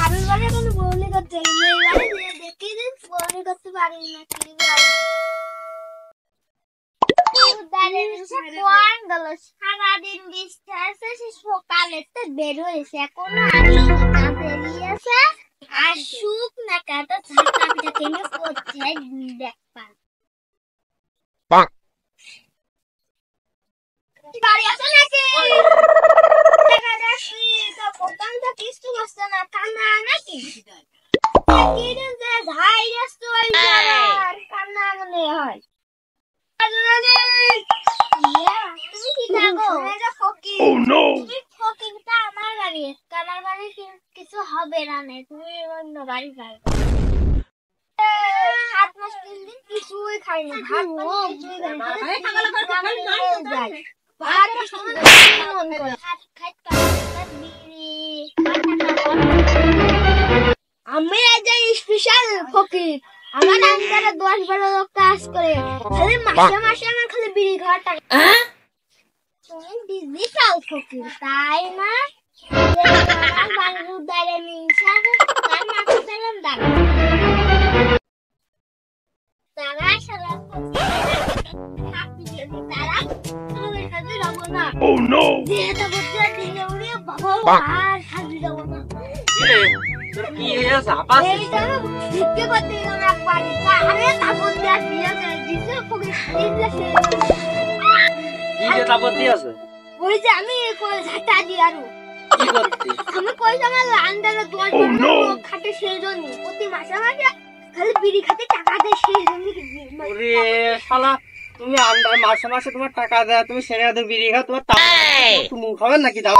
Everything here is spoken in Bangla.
ভাবির বাড়ি কোনো বউনি করতে মেয়ের বাড়ি দিয়ে দেখি দিন বউনি করতে পারি না কি সারাদিন বৃষ্টি আছে সে সকালে তো বের হয়েছে এখনো বেরিয়েছে আর সুখ না কাটা ছাতা পিঠা কেন করছে দেখবা বাড়ি আছে নাকি দেখা দেখি তো কোকানটা কিছু বসছে না কান্না নাকি কি দিন যে ধাই আসতো আর কান্না মনে হয় তুমি কি থাকো এটা ফকির তুমি ফকিরটা আমার বাড়ি কালার বাড়ি কিছু হবে না তুমি অন্য বাড়ি যাবে 7 মাস 3 দিন কিছুই খাই না ভাত কিছুই খাই না আমি স্পেশাল ফকির আমার আন্দারে 10-12 লোক কাজ করে খালি মাসে মাসে আমার খালি বিড়ি খাওয়ার টাকা তুমি ডিজিটাল ফকির তাই না বাংলু দাঁড়ে নিশা তার মাথা দিলাম দাঁড়া তারা সারা Oh no! যেটা বলতে দিলে ওরে বাবা আর হাজি যাব না কি হয়েছে আপাস এইটা দিতে করতে না পারি আরে তাপন দিয়া দিয়ে দিছে ফকির দিছে কি যে তাপত দিয়েছে ওই যে আমি কই ঝাটা দি আরো কি করতে আমি কই আমার আন্দারে 10 লোক খাটে সেজন্য প্রতি মাসে মাসে খালি বিড়ি খেতে টাকা দেয় সেজন্য ওরে শালা তুমি আন্দার মাসে মাসে তোমার টাকা দেয় তুমি সেরে বিড়ি খাও তোমার তুমি খাবেন নাকি দাও